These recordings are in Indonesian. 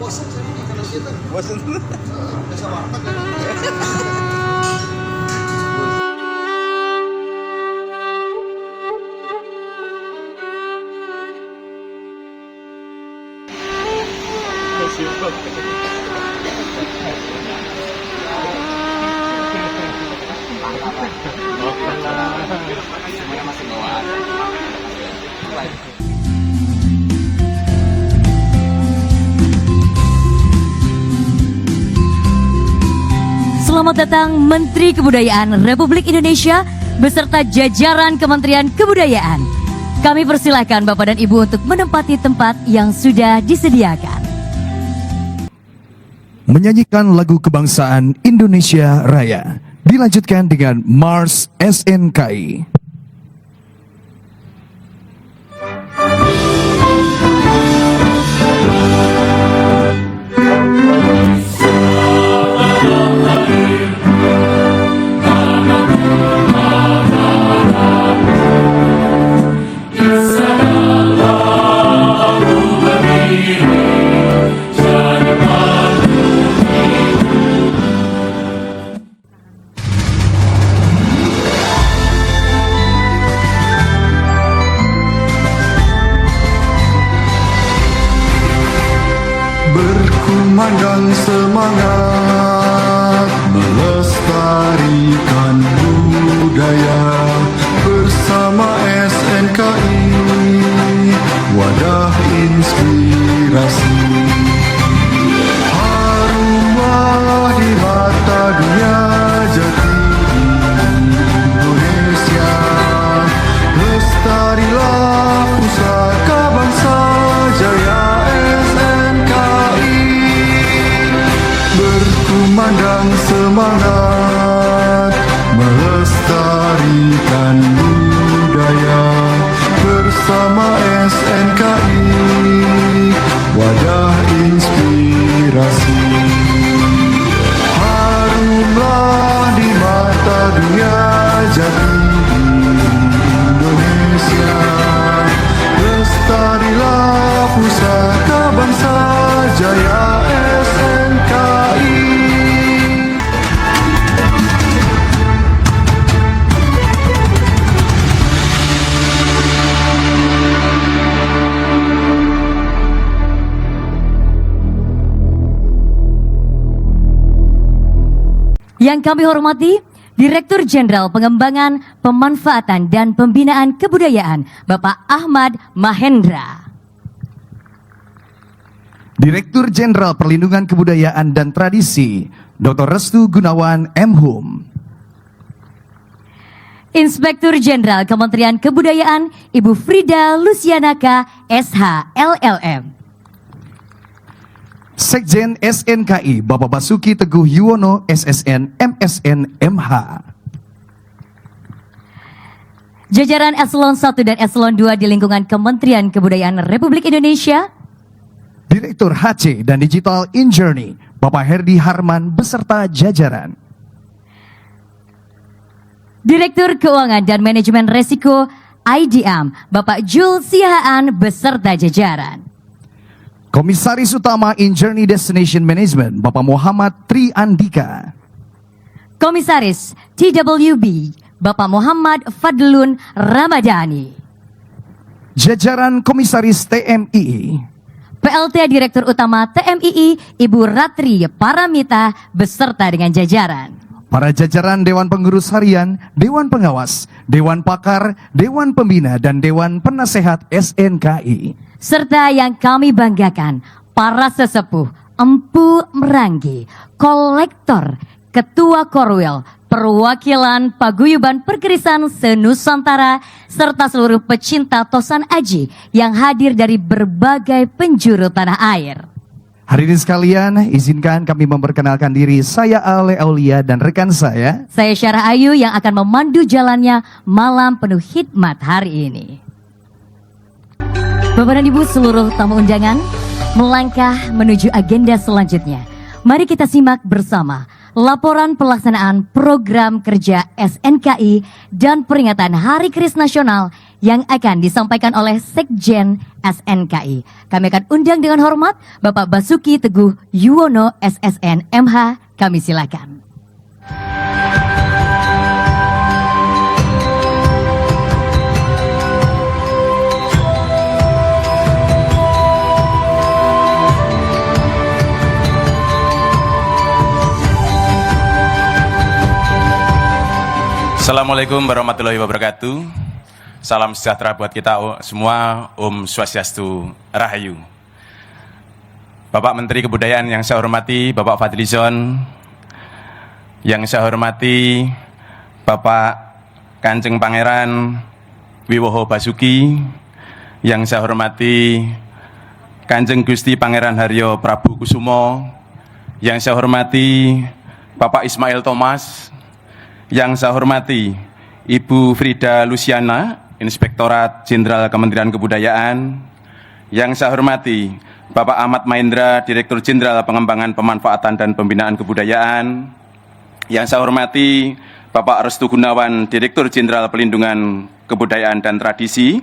bosan saya ini karena kita Bosan. biasa warteg ya. Semuanya masih bawaan. Selamat datang Menteri Kebudayaan Republik Indonesia beserta jajaran Kementerian Kebudayaan. Kami persilahkan Bapak dan Ibu untuk menempati tempat yang sudah disediakan. Menyanyikan lagu kebangsaan Indonesia Raya dilanjutkan dengan Mars SNKI. Berkumandang semangat melestarikan budaya bersama SNKI, wadah inspirasi. Harumlah di mata dunia jati Indonesia, lestarilah pusaka bangsa jaya SNKI. Berkumandang semangat melestarikan budaya bersama SNKI, wadah inspirasi. Harumlah di mata dunia jati Indonesia, lestarilah pusaka bangsa jaya SNKI. Yang kami hormati, Direktur Jenderal Pengembangan, Pemanfaatan dan Pembinaan Kebudayaan, Bapak Ahmad Mahendra. Direktur Jenderal Perlindungan Kebudayaan dan Tradisi, Dr. Restu Gunawan M.Hum. Inspektur Jenderal Kementerian Kebudayaan, Ibu Frida Lucianaka, SH, LLM. Sekjen SNKI, Bapak Basuki Teguh Yuwono, SSN, MSN, MH. Jajaran Eselon 1 dan Eselon 2 di lingkungan Kementerian Kebudayaan Republik Indonesia. Direktur HC dan Digital In Journey, Bapak Herdi Harman beserta jajaran. Direktur Keuangan dan Manajemen Resiko IDM, Bapak Jul Sihaan beserta jajaran. Komisaris Utama In Journey Destination Management, Bapak Muhammad Tri Andika. Komisaris TWB, Bapak Muhammad Fadlun Ramadhani. Jajaran Komisaris TMII. PLT Direktur Utama TMII, Ibu Ratri Paramita beserta dengan jajaran. Para jajaran Dewan Pengurus Harian, Dewan Pengawas, Dewan Pakar, Dewan Pembina, dan Dewan Penasehat SNKI. Serta yang kami banggakan, para sesepuh, empu meranggi, kolektor, ketua Korwil, perwakilan paguyuban perkerisan senusantara, serta seluruh pecinta Tosan Aji yang hadir dari berbagai penjuru tanah air. Hadirin sekalian, izinkan kami memperkenalkan diri. Saya Ale Aulia dan rekan saya. Saya Syarah Ayu yang akan memandu jalannya malam penuh hikmat hari ini. Bapak dan Ibu seluruh tamu undangan, melangkah menuju agenda selanjutnya. Mari kita simak bersama laporan pelaksanaan program kerja SNKI dan peringatan Hari Keris Nasional yang akan disampaikan oleh Sekjen SNKI. Kami akan undang dengan hormat Bapak Basuki Teguh Yuwono SSN MH. Kami silakan. Assalamualaikum warahmatullahi wabarakatuh. Salam sejahtera buat kita semua. Om Swastiastu, Rahayu. Bapak Menteri Kebudayaan yang saya hormati, Bapak Fadlizon, yang saya hormati Bapak Kanjeng Pangeran Wiwoho Basuki, yang saya hormati Kanjeng Gusti Pangeran Haryo Prabu Kusumo, yang saya hormati Bapak Ismail Thomas, yang saya hormati Ibu Frida Luciana, Inspektorat Jenderal Kementerian Kebudayaan. Yang saya hormati Bapak Ahmad Mahendra, Direktur Jenderal Pengembangan Pemanfaatan dan Pembinaan Kebudayaan. Yang saya hormati Bapak Restu Gunawan, Direktur Jenderal Pelindungan Kebudayaan dan Tradisi.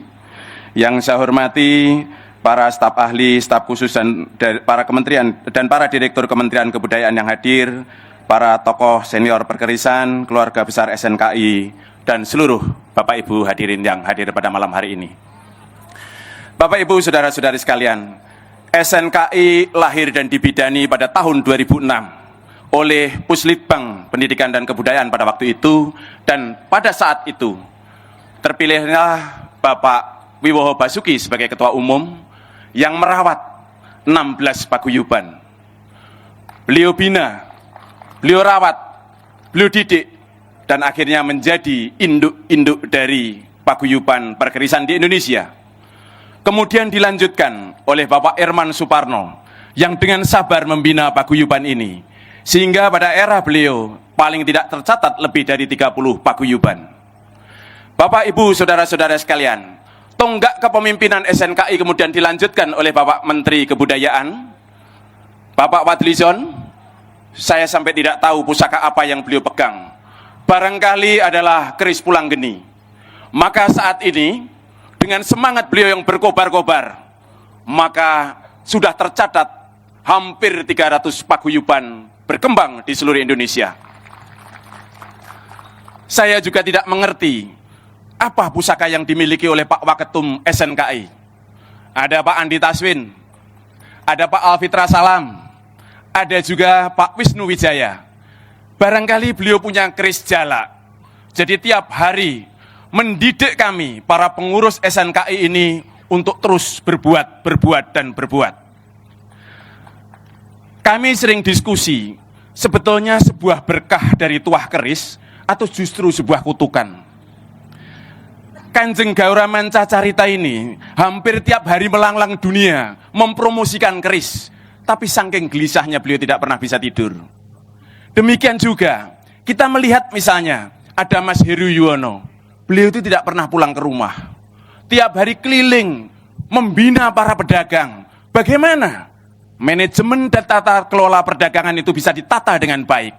Yang saya hormati para staf ahli, staf khusus dan para kementerian dan para direktur Kementerian Kebudayaan yang hadir, para tokoh senior perkerisan, keluarga besar SNKI, dan seluruh Bapak Ibu hadirin yang hadir pada malam hari ini. Bapak Ibu, saudara-saudari sekalian, SNKI lahir dan dibidani pada tahun 2006 oleh Puslitbang Pendidikan dan Kebudayaan pada waktu itu, dan pada saat itu terpilihlah Bapak Wiwoho Basuki sebagai Ketua Umum yang merawat 16 paguyuban. Beliau bina, beliau rawat, beliau didik, dan akhirnya menjadi induk-induk dari paguyuban perkerisan di Indonesia. Kemudian dilanjutkan oleh Bapak Herman Suparno yang dengan sabar membina paguyuban ini, sehingga pada era beliau paling tidak tercatat lebih dari 30 paguyuban. Bapak, Ibu, saudara-saudara sekalian, tonggak kepemimpinan SNKI kemudian dilanjutkan oleh Bapak Menteri Kebudayaan, Bapak Fadlizon. Saya sampai tidak tahu pusaka apa yang beliau pegang. Barangkali adalah keris pulang geni. Maka saat ini, dengan semangat beliau yang berkobar-kobar, maka sudah tercatat hampir 300 paguyuban berkembang di seluruh Indonesia. Saya juga tidak mengerti apa pusaka yang dimiliki oleh Pak Waketum SNKI. Ada Pak Andi Taswin, ada Pak Alfitra Salam, ada juga Pak Wisnu Wijaya. Barangkali beliau punya keris jala. Jadi tiap hari mendidik kami, para pengurus SNKI ini, untuk terus berbuat, dan berbuat. Kami sering diskusi, sebetulnya sebuah berkah dari tuah keris, atau justru sebuah kutukan. Kanjeng Gaura Manca Carita ini, hampir tiap hari melanglang dunia, mempromosikan keris. Tapi saking gelisahnya beliau tidak pernah bisa tidur. Demikian juga kita melihat misalnya ada Mas Heru Yuwono. Beliau itu tidak pernah pulang ke rumah. Tiap hari keliling membina para pedagang. Bagaimana manajemen dan tata kelola perdagangan itu bisa ditata dengan baik.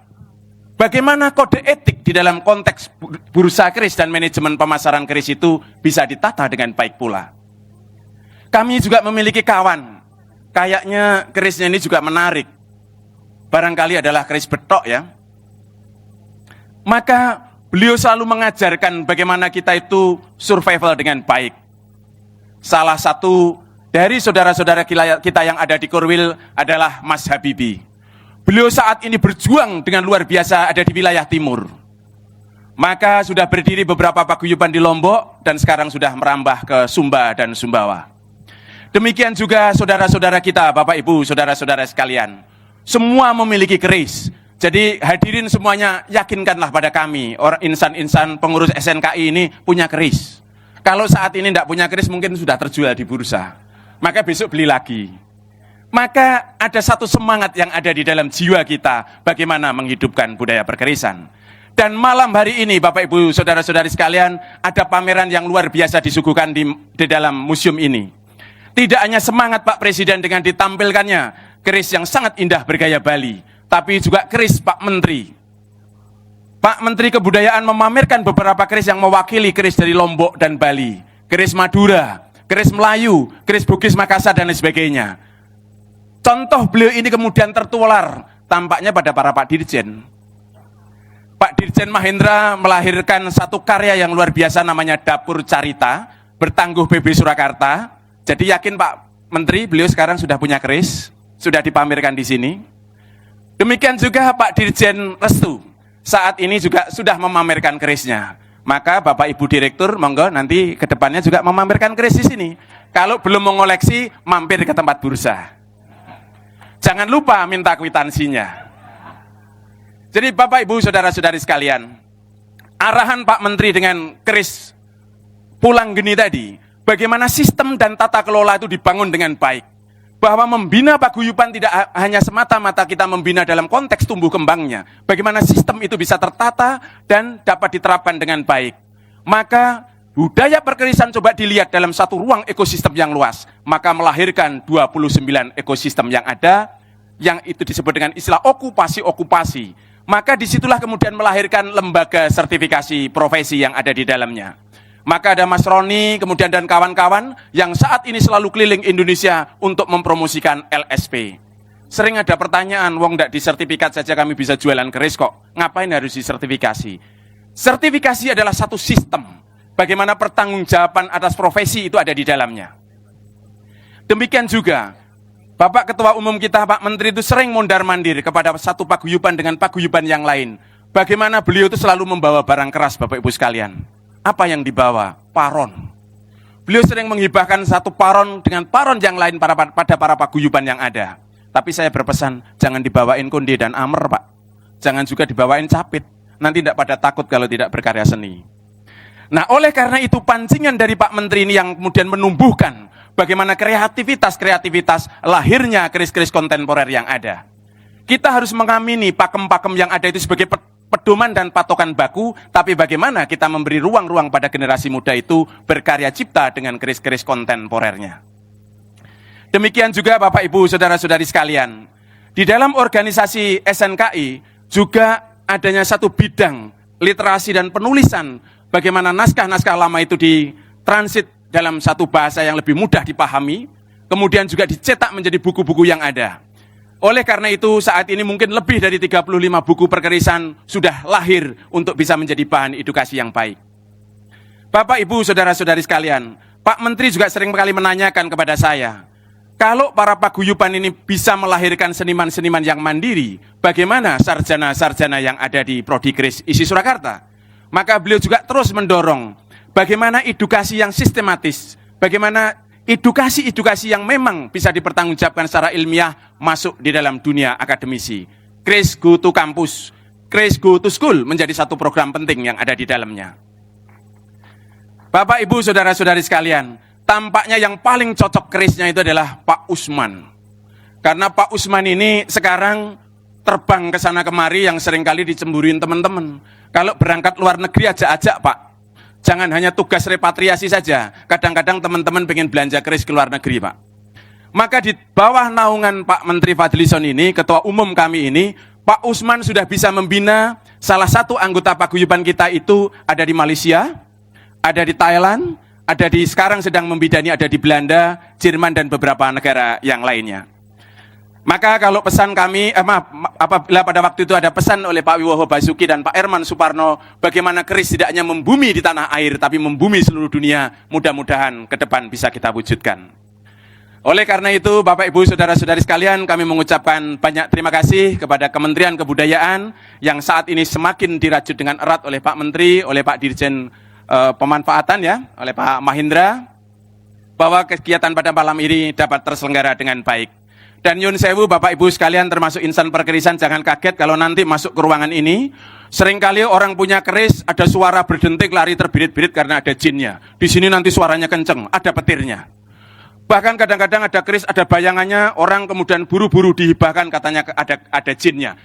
Bagaimana kode etik di dalam konteks bursa keris dan manajemen pemasaran keris itu bisa ditata dengan baik pula. Kami juga memiliki kawan. Kayaknya kerisnya ini juga menarik. Barangkali adalah keris betok ya. Maka beliau selalu mengajarkan bagaimana kita itu survival dengan baik. Salah satu dari saudara-saudara kita yang ada di Korwil adalah Mas Habibi. Beliau saat ini berjuang dengan luar biasa ada di wilayah timur. Maka sudah berdiri beberapa paguyuban di Lombok dan sekarang sudah merambah ke Sumba dan Sumbawa. Demikian juga saudara-saudara kita, Bapak Ibu, saudara-saudara sekalian. Semua memiliki keris. Jadi hadirin semuanya, yakinkanlah pada kami, orang insan-insan pengurus SNKI ini punya keris. Kalau saat ini tidak punya keris mungkin sudah terjual di bursa. Maka besok beli lagi. Maka ada satu semangat yang ada di dalam jiwa kita, bagaimana menghidupkan budaya perkerisan. Dan malam hari ini, Bapak Ibu, saudara-saudari sekalian, ada pameran yang luar biasa disuguhkan di dalam museum ini. Tidak hanya semangat Pak Presiden dengan ditampilkannya keris yang sangat indah bergaya Bali, tapi juga keris Pak Menteri. Pak Menteri Kebudayaan memamerkan beberapa keris yang mewakili keris dari Lombok dan Bali. keris Madura, keris Melayu, keris Bugis Makassar, dan lain sebagainya. Contoh beliau ini kemudian tertular tampaknya pada para Pak Dirjen. Pak Dirjen Mahendra melahirkan satu karya yang luar biasa namanya Dapur Carita, bertangguh PB Surakarta. Jadi yakin Pak Menteri, beliau sekarang sudah punya keris, sudah dipamerkan di sini. Demikian juga Pak Dirjen Restu, saat ini juga sudah memamerkan kerisnya. Maka Bapak Ibu Direktur, monggo nanti ke depannya juga memamerkan keris di sini. Kalau belum mengoleksi, mampir ke tempat bursa. Jangan lupa minta kwitansinya. Jadi Bapak Ibu Saudara-saudari sekalian, arahan Pak Menteri dengan keris pulang geni tadi, bagaimana sistem dan tata kelola itu dibangun dengan baik. Bahwa membina paguyuban tidak hanya semata-mata kita membina dalam konteks tumbuh kembangnya, bagaimana sistem itu bisa tertata dan dapat diterapkan dengan baik. Maka budaya perkerisan coba dilihat dalam satu ruang ekosistem yang luas, maka melahirkan 29 ekosistem yang ada, yang itu disebut dengan istilah okupasi-okupasi. Maka disitulah kemudian melahirkan lembaga sertifikasi profesi yang ada di dalamnya. Maka ada Mas Roni, kemudian dan kawan-kawan yang saat ini selalu keliling Indonesia untuk mempromosikan LSP. Sering ada pertanyaan, wong ndak disertifikat saja kami bisa jualan keris kok, ngapain harus disertifikasi? Sertifikasi adalah satu sistem, bagaimana pertanggungjawaban atas profesi itu ada di dalamnya. Demikian juga, Bapak Ketua Umum kita, Pak Menteri itu sering mondar-mandir kepada satu paguyuban dengan paguyuban yang lain. Bagaimana beliau itu selalu membawa barang keras, Bapak Ibu sekalian. Apa yang dibawa? Paron. Beliau sering menghibahkan satu paron dengan paron yang lain pada para paguyuban yang ada. Tapi saya berpesan, jangan dibawain konde dan amer, Pak. Jangan juga dibawain capit. Nanti tidak pada takut kalau tidak berkarya seni. Nah, oleh karena itu pancingan dari Pak Menteri ini yang kemudian menumbuhkan bagaimana kreativitas lahirnya keris-keris kontemporer yang ada. Kita harus mengamini pakem-pakem yang ada itu sebagai pedoman dan patokan baku, tapi bagaimana kita memberi ruang-ruang pada generasi muda itu berkarya cipta dengan keris-keris kontemporernya. Demikian juga Bapak Ibu Saudara-saudari sekalian, di dalam organisasi SNKI juga adanya satu bidang literasi dan penulisan, bagaimana naskah-naskah lama itu ditransit dalam satu bahasa yang lebih mudah dipahami, kemudian juga dicetak menjadi buku-buku yang ada. Oleh karena itu saat ini mungkin lebih dari 35 buku perkerisan sudah lahir untuk bisa menjadi bahan edukasi yang baik. Bapak, Ibu, Saudara-saudari sekalian, Pak Menteri juga sering kali menanyakan kepada saya, kalau para paguyuban ini bisa melahirkan seniman-seniman yang mandiri, bagaimana sarjana-sarjana yang ada di Prodi Keris ISI Surakarta? Maka beliau juga terus mendorong bagaimana edukasi yang sistematis, bagaimana edukasi-edukasi yang memang bisa dipertanggungjawabkan secara ilmiah masuk di dalam dunia akademisi. Keris Go to Campus, Keris Go to School menjadi satu program penting yang ada di dalamnya. Bapak, Ibu, Saudara-saudari sekalian, tampaknya yang paling cocok kerisnya itu adalah Pak Usman. Karena Pak Usman ini sekarang terbang ke sana kemari yang seringkali dicemburuin teman-teman. Kalau berangkat luar negeri ajak-ajak, Pak. Jangan hanya tugas repatriasi saja. Kadang-kadang teman-teman pengen belanja keris ke luar negeri, Pak. Maka di bawah naungan Pak Menteri Fadlizon ini, Ketua Umum kami ini, Pak Usman sudah bisa membina salah satu anggota paguyuban kita itu ada di Malaysia, ada di Thailand, ada di sekarang sedang membidani ada di Belanda, Jerman, dan beberapa negara yang lainnya. Maka kalau pesan kami, apabila pada waktu itu ada pesan oleh Pak Wiwowo Basuki dan Pak Herman Suparno, bagaimana keris tidak hanya membumi di tanah air, tapi membumi seluruh dunia, mudah-mudahan ke depan bisa kita wujudkan. Oleh karena itu, Bapak, Ibu, Saudara-saudari sekalian, kami mengucapkan banyak terima kasih kepada Kementerian Kebudayaan yang saat ini semakin dirajut dengan erat oleh Pak Menteri, oleh Pak Dirjen Pemanfaatan ya, oleh Pak Mahendra, bahwa kegiatan pada malam ini dapat terselenggara dengan baik. Dan nyun sewu Bapak Ibu sekalian termasuk insan perkerisan, jangan kaget kalau nanti masuk ke ruangan ini, seringkali orang punya keris, ada suara berdentik, lari terbirit-birit karena ada jinnya. Di sini nanti suaranya kenceng, ada petirnya. Bahkan kadang-kadang ada keris, ada bayangannya, orang kemudian buru-buru dihibahkan katanya ada jinnya.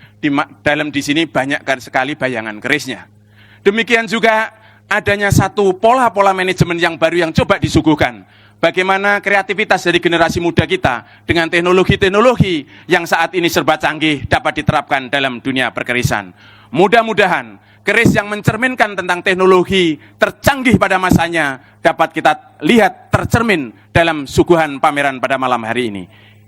Dalam di sini banyak sekali bayangan kerisnya. Demikian juga adanya satu pola-pola manajemen yang baru yang coba disuguhkan. Bagaimana kreativitas dari generasi muda kita dengan teknologi-teknologi yang saat ini serba canggih dapat diterapkan dalam dunia perkerisan. Mudah-mudahan keris yang mencerminkan tentang teknologi tercanggih pada masanya dapat kita lihat tercermin dalam suguhan pameran pada malam hari ini.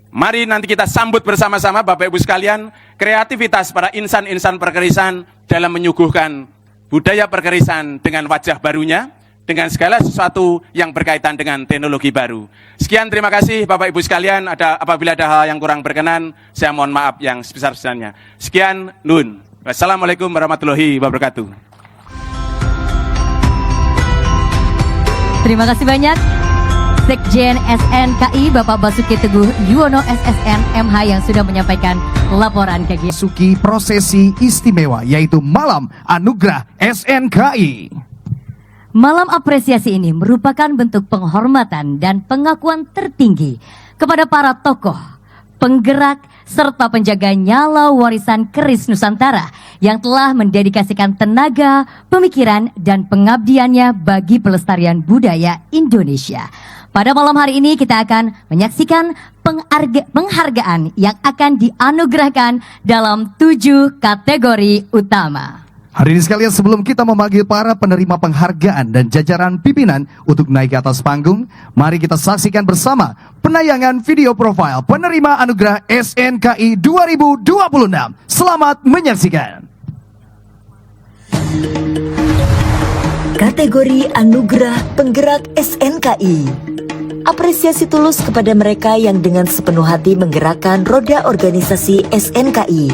Mari nanti kita sambut bersama-sama Bapak Ibu sekalian kreativitas para insan-insan perkerisan dalam menyuguhkan budaya perkerisan dengan wajah barunya, dengan segala sesuatu yang berkaitan dengan teknologi baru. Sekian, terima kasih Bapak Ibu sekalian. Apabila ada hal yang kurang berkenan, saya mohon maaf yang sebesar-besarnya. Sekian, nun. Wassalamualaikum warahmatullahi wabarakatuh. Terima kasih banyak Sekjen SNKI Bapak Basuki Teguh Yuwono SSN MH yang sudah menyampaikan laporan kegiatan. Suki prosesi istimewa yaitu Malam Anugerah SNKI. Malam apresiasi ini merupakan bentuk penghormatan dan pengakuan tertinggi kepada para tokoh, penggerak, serta penjaga nyala warisan keris Nusantara yang telah mendedikasikan tenaga, pemikiran, dan pengabdiannya bagi pelestarian budaya Indonesia. Pada malam hari ini kita akan menyaksikan penghargaan yang akan dianugerahkan dalam 7 kategori utama. Hadirin sekalian, sebelum kita memanggil para penerima penghargaan dan jajaran pimpinan untuk naik ke atas panggung, mari kita saksikan bersama penayangan video profil penerima anugerah SNKI 2026. Selamat menyaksikan. Kategori Anugerah Penggerak SNKI. Apresiasi tulus kepada mereka yang dengan sepenuh hati menggerakkan roda organisasi SNKI,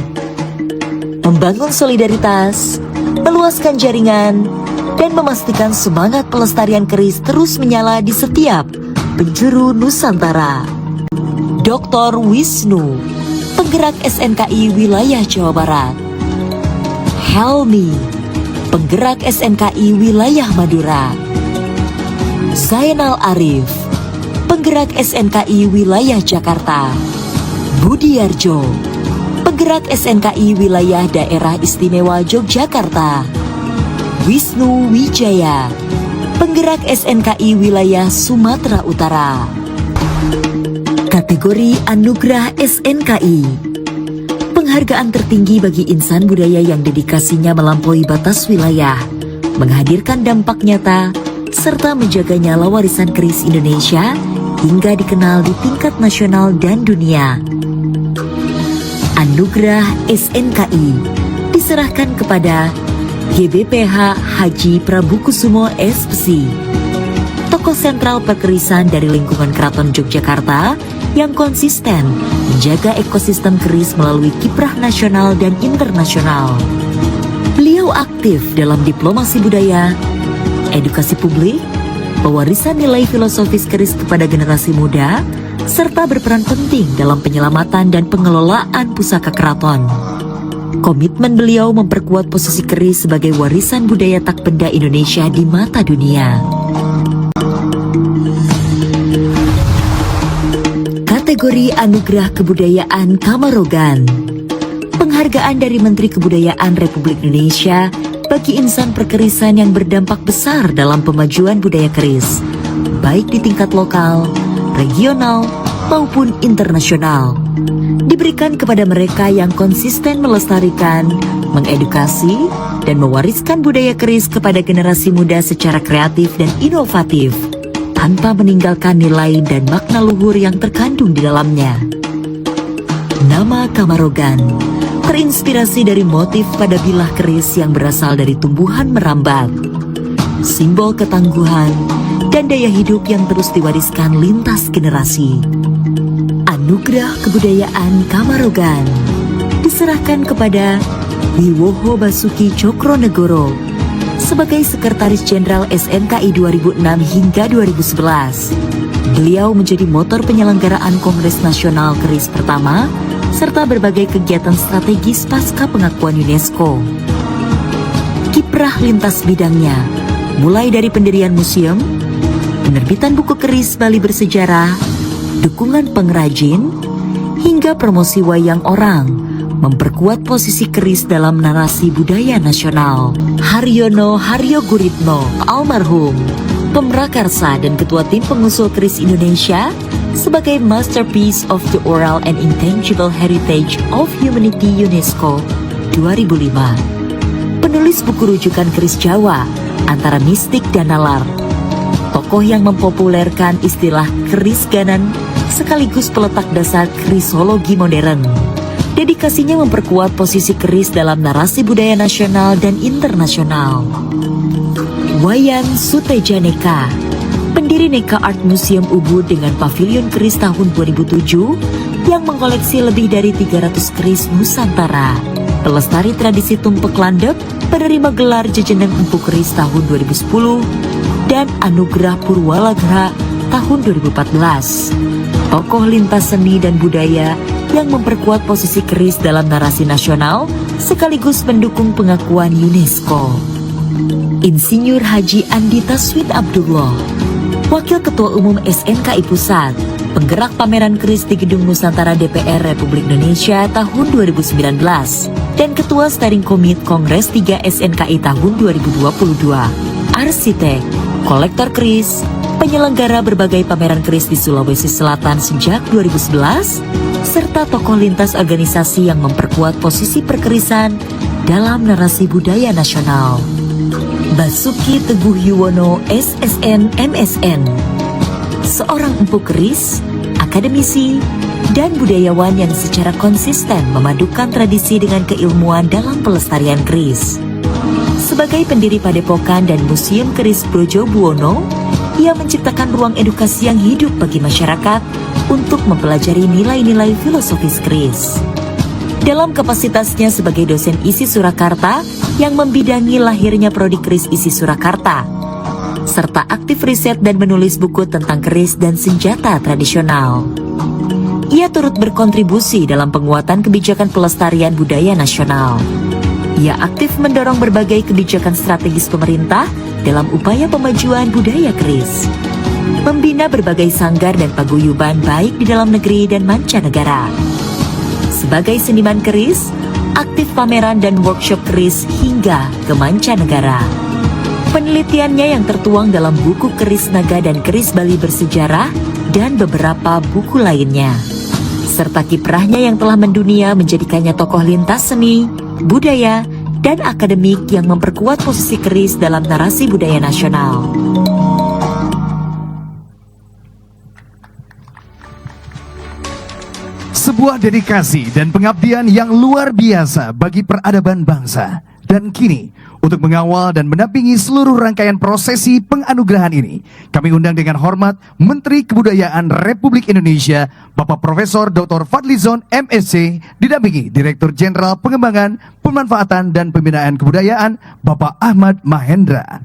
membangun solidaritas, meluaskan jaringan, dan memastikan semangat pelestarian keris terus menyala di setiap penjuru Nusantara. Dr. Wisnu, penggerak SNKI wilayah Jawa Barat. Helmi, penggerak SNKI wilayah Madura. Zainal Arif, penggerak SNKI wilayah Jakarta. Budiarjo, penggerak SNKI wilayah Daerah Istimewa Yogyakarta. Wisnu Wijaya, penggerak SNKI wilayah Sumatera Utara. Kategori Anugerah SNKI. Penghargaan tertinggi bagi insan budaya yang dedikasinya melampaui batas wilayah, menghadirkan dampak nyata, serta menjaga nyala warisan keris Indonesia hingga dikenal di tingkat nasional dan dunia. Anugerah SNKI diserahkan kepada GBPH Haji Prabukusumo SPC, tokoh sentral perkerisan dari lingkungan Keraton Yogyakarta yang konsisten menjaga ekosistem keris melalui kiprah nasional dan internasional. Beliau aktif dalam diplomasi budaya, edukasi publik, pewarisan nilai filosofis keris kepada generasi muda, serta berperan penting dalam penyelamatan dan pengelolaan pusaka keraton. Komitmen beliau memperkuat posisi keris sebagai warisan budaya tak benda Indonesia di mata dunia. Kategori Anugerah Kebudayaan Kamarogan. Penghargaan dari Menteri Kebudayaan Republik Indonesia bagi insan perkerisan yang berdampak besar dalam pemajuan budaya keris, baik di tingkat lokal, regional, maupun internasional, diberikan kepada mereka yang konsisten melestarikan, mengedukasi, dan mewariskan budaya keris kepada generasi muda secara kreatif dan inovatif, tanpa meninggalkan nilai dan makna luhur yang terkandung di dalamnya. Nama Kamarogan terinspirasi dari motif pada bilah keris yang berasal dari tumbuhan merambat, simbol ketangguhan dan daya hidup yang terus diwariskan lintas generasi. Anugerah Kebudayaan Kamarogan diserahkan kepada Wiwoho Basuki Cokronegoro sebagai Sekretaris Jenderal SNKI 2006 hingga 2011. Beliau menjadi motor penyelenggaraan Kongres Nasional Keris pertama serta berbagai kegiatan strategis pasca pengakuan UNESCO. Kiprah lintas bidangnya, mulai dari pendirian museum, penerbitan buku keris Bali bersejarah, dukungan pengrajin, hingga promosi wayang orang, memperkuat posisi keris dalam narasi budaya nasional. Haryono Haryoguritno, almarhum, pemrakarsa dan ketua tim pengusul keris Indonesia sebagai Masterpiece of the Oral and Intangible Heritage of Humanity UNESCO 2005. penulis buku rujukan keris Jawa antara mistik dan nalar. Tokoh yang mempopulerkan istilah keris ganan sekaligus peletak dasar kerisologi modern. Dedikasinya memperkuat posisi keris dalam narasi budaya nasional dan internasional. Wayan Sutejaneka, pendiri Neka Art Museum Ubud dengan pavilion keris tahun 2007 yang mengkoleksi lebih dari 300 keris Nusantara. Pelestari tradisi tumpek landep, penerima gelar Jejeneng Empu Keris tahun 2010 dan Anugerah Purwalagra tahun 2014. Tokoh lintas seni dan budaya yang memperkuat posisi keris dalam narasi nasional sekaligus mendukung pengakuan UNESCO. Insinyur Haji Andi Taswin Abdullah, Wakil Ketua Umum SNKI Pusat, penggerak pameran keris di Gedung Nusantara DPR Republik Indonesia tahun 2019, dan Ketua Steering Komite Kongres 3 SNKI tahun 2022. Arsitek, kolektor keris, penyelenggara berbagai pameran keris di Sulawesi Selatan sejak 2011, serta tokoh lintas organisasi yang memperkuat posisi perkerisan dalam narasi budaya nasional. Basuki Teguh Yuwono, SSN, MSN, seorang empu keris, akademisi, dan budayawan yang secara konsisten memadukan tradisi dengan keilmuan dalam pelestarian keris. Sebagai pendiri Padepokan dan Museum Keris Brojo Buwono, ia menciptakan ruang edukasi yang hidup bagi masyarakat untuk mempelajari nilai-nilai filosofis keris. Dalam kapasitasnya sebagai dosen ISI Surakarta yang membidangi lahirnya prodi keris ISI Surakarta, serta aktif riset dan menulis buku tentang keris dan senjata tradisional. Ia turut berkontribusi dalam penguatan kebijakan pelestarian budaya nasional. Ia aktif mendorong berbagai kebijakan strategis pemerintah dalam upaya pemajuan budaya keris, membina berbagai sanggar dan paguyuban baik di dalam negeri dan mancanegara. Sebagai seniman keris, aktif pameran dan workshop keris hingga ke mancanegara. Penelitiannya yang tertuang dalam buku Keris Naga dan Keris Bali Bersejarah dan beberapa buku lainnya, serta kiprahnya yang telah mendunia menjadikannya tokoh lintas seni, budaya, dan akademik yang memperkuat posisi keris dalam narasi budaya nasional. Sebuah dedikasi dan pengabdian yang luar biasa bagi peradaban bangsa. Dan kini, untuk mengawal dan mendampingi seluruh rangkaian prosesi penganugerahan ini, kami undang dengan hormat Menteri Kebudayaan Republik Indonesia, Bapak Profesor Dr. Fadlizon MSc, didampingi Direktur Jenderal Pengembangan, Pemanfaatan dan Pembinaan Kebudayaan, Bapak Ahmad Mahendra.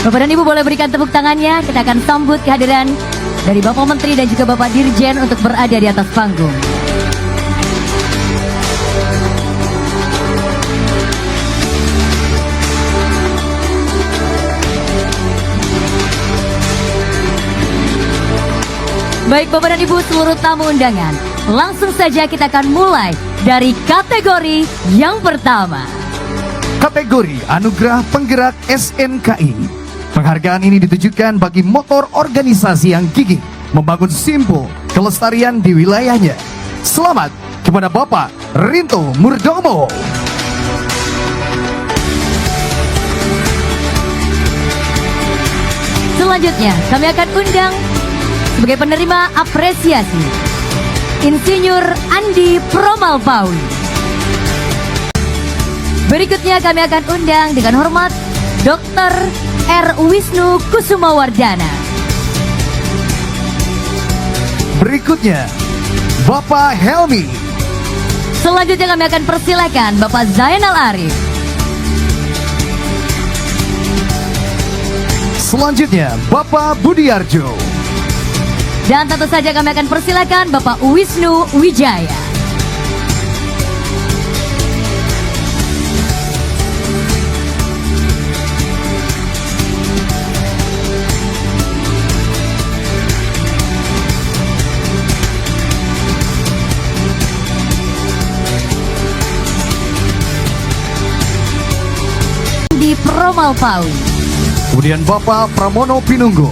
Bapak dan Ibu boleh berikan tepuk tangannya. Kita akan sambut kehadiran dari Bapak Menteri dan juga Bapak Dirjen untuk berada di atas panggung. Baik Bapak dan Ibu seluruh tamu undangan, langsung saja kita akan mulai dari kategori yang pertama. Kategori Anugerah Penggerak SNKI. Penghargaan ini ditujukan bagi motor organisasi yang gigih membangun simbol kelestarian di wilayahnya. Selamat kepada Bapak Rinto Murdomo. Selanjutnya kami akan undang sebagai penerima apresiasi Insinyur Andi Promalpawi. Berikutnya kami akan undang dengan hormat Dr. R. Wisnu Kusumawardana. Berikutnya Bapak Helmi. Selanjutnya kami akan persilakan Bapak Zainal Arif. Selanjutnya Bapak Budiarjo. Dan tentu saja kami akan persilakan Bapak Wisnu Wijaya. Di Promalpawi. Kemudian Bapak Pramono Pinunggo,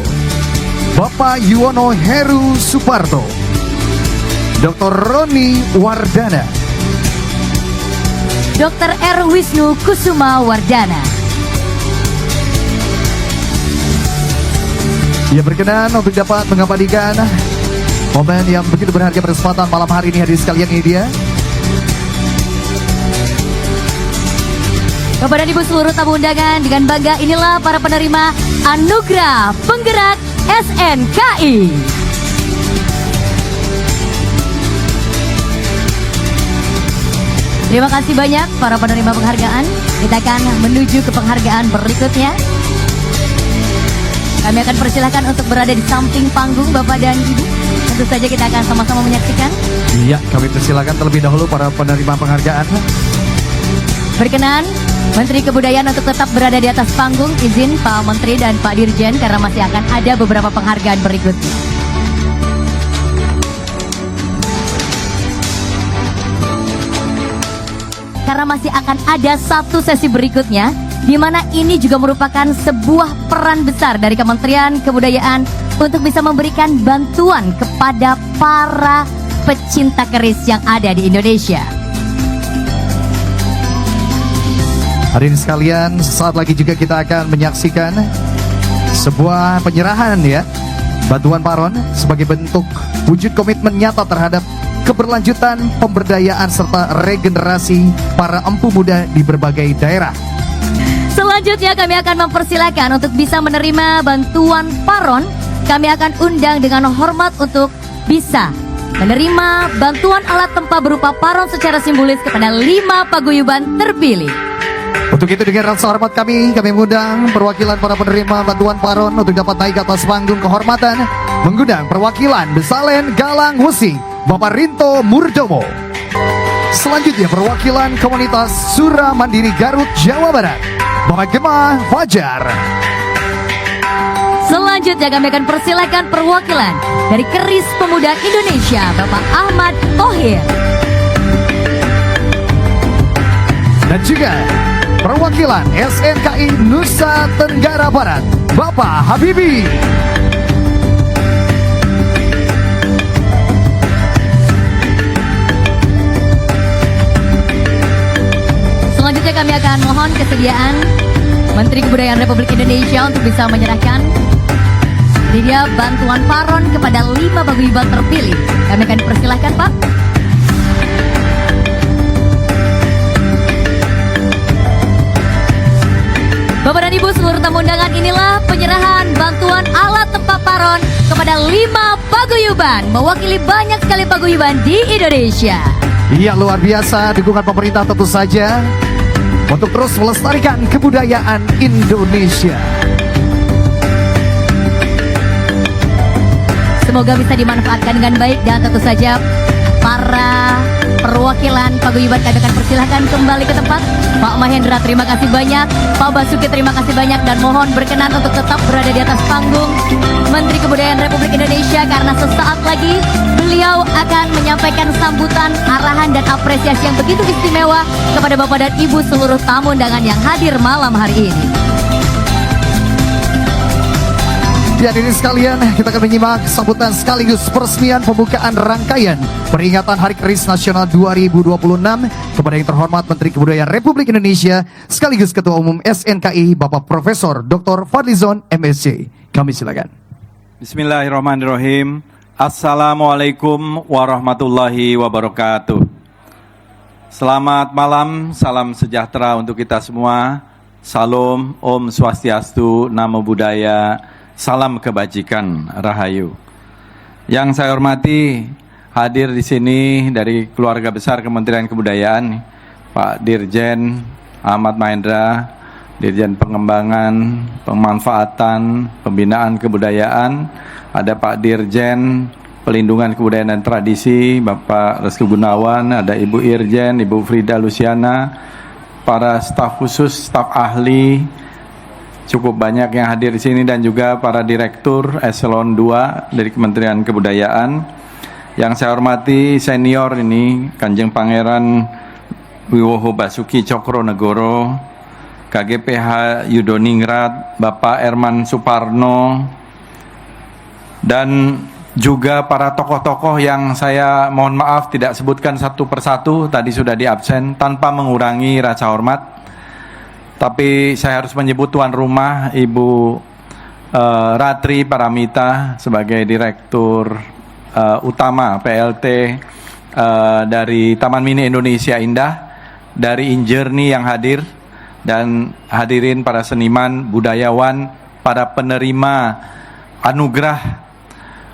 Bapak Yuwono Heru Suparto, Dr. Roni Wardana, Dr. Erwisnu Kusuma Wardana. Ia berkenan untuk dapat mengabadikan momen yang begitu berharga pada kesempatan malam hari ini. Hadirin sekalian, ini dia. Bapak dan Ibu seluruh tamu undangan, dengan bangga inilah para penerima Anugerah Penggerak SNKI. Terima kasih banyak para penerima penghargaan. Kita akan menuju ke penghargaan berikutnya. Kami akan persilahkan untuk berada di samping panggung Bapak dan Ibu. Tentu saja kita akan sama-sama menyaksikan. Iya, kami persilakan terlebih dahulu para penerima penghargaan. Berkenan Menteri Kebudayaan untuk tetap berada di atas panggung. Izin Pak Menteri dan Pak Dirjen karena masih akan ada beberapa penghargaan berikutnya. Karena masih akan ada satu sesi berikutnya, di mana ini juga merupakan sebuah peran besar dari Kementerian Kebudayaan untuk bisa memberikan bantuan kepada para pecinta keris yang ada di Indonesia. Hadirin sekalian, saat lagi juga kita akan menyaksikan sebuah penyerahan ya, bantuan paron sebagai bentuk wujud komitmen nyata terhadap keberlanjutan pemberdayaan serta regenerasi para empu muda di berbagai daerah. Selanjutnya kami akan mempersilahkan untuk bisa menerima bantuan paron. Kami akan undang dengan hormat untuk bisa menerima bantuan alat tempa berupa paron secara simbolis kepada 5 paguyuban terpilih. Untuk itu dengan rasa hormat kami mengundang perwakilan para penerima bantuan paron untuk dapat naik ke atas panggung kehormatan, mengundang perwakilan Besalen Galang Wusi, Bapak Rinto Murdomo. Selanjutnya perwakilan komunitas Sura Mandiri Garut, Jawa Barat, Bapak Gemah Fajar. Selanjutnya kami akan persilakan perwakilan dari Keris Pemuda Indonesia, Bapak Ahmad Thohir. Dan juga perwakilan SNKI Nusa Tenggara Barat, Bapak Habibie. Selanjutnya kami akan mohon kesediaan Menteri Kebudayaan Republik Indonesia untuk bisa menyerahkan dia bantuan paron kepada 5 paguyuban terpilih. Kami akan persilahkan Pak. Bapak dan Ibu seluruh tamu undangan, inilah penyerahan bantuan alat tempa paron kepada 5 paguyuban, mewakili banyak sekali paguyuban di Indonesia. Iya, luar biasa dukungan pemerintah tentu saja untuk terus melestarikan kebudayaan Indonesia. Semoga bisa dimanfaatkan dengan baik dan tentu saja para perwakilan paguyuban kami akan persilahkan kembali ke tempat. Pak Mahendra terima kasih banyak, Pak Basuki terima kasih banyak, dan mohon berkenan untuk tetap berada di atas panggung Menteri Kebudayaan Republik Indonesia karena sesaat lagi beliau akan menyampaikan sambutan, arahan dan apresiasi yang begitu istimewa kepada Bapak dan Ibu seluruh tamu undangan yang hadir malam hari ini. Dan ini sekalian, kita akan menyimak sambutan sekaligus peresmian pembukaan rangkaian peringatan Hari Keris Nasional 2026 kepada yang terhormat Menteri Kebudayaan Republik Indonesia sekaligus Ketua Umum SNKI Bapak Profesor Dr. Fadlizon MSc. Kami silakan. Bismillahirrahmanirrahim. Assalamualaikum warahmatullahi wabarakatuh. Selamat malam, salam sejahtera untuk kita semua. Salam, Om Swastiastu, Namo Buddhaya, salam kebajikan, Rahayu. Yang saya hormati, hadir di sini dari keluarga besar Kementerian Kebudayaan, Pak Dirjen Ahmad Mahendra, Dirjen Pengembangan, Pemanfaatan, Pembinaan Kebudayaan, ada Pak Dirjen Pelindungan Kebudayaan dan Tradisi, Bapak Restu Gunawan, ada Ibu Irjen, Ibu Frida Luciana, para staf khusus, staf ahli, cukup banyak yang hadir di sini, dan juga para direktur eselon 2 dari Kementerian Kebudayaan. Yang saya hormati senior ini Kanjeng Pangeran Wiwoho Basuki Cokronegoro, KGPH Yudoningrat, Bapak Erman Suparno, dan juga para tokoh-tokoh yang saya mohon maaf tidak sebutkan satu persatu, tadi sudah diabsen, tanpa mengurangi rasa hormat. Tapi saya harus menyebut tuan rumah Ibu Ratri Paramita sebagai Direktur Utama PLT dari Taman Mini Indonesia Indah, dari Injerni yang hadir, dan hadirin para seniman, budayawan, para penerima anugerah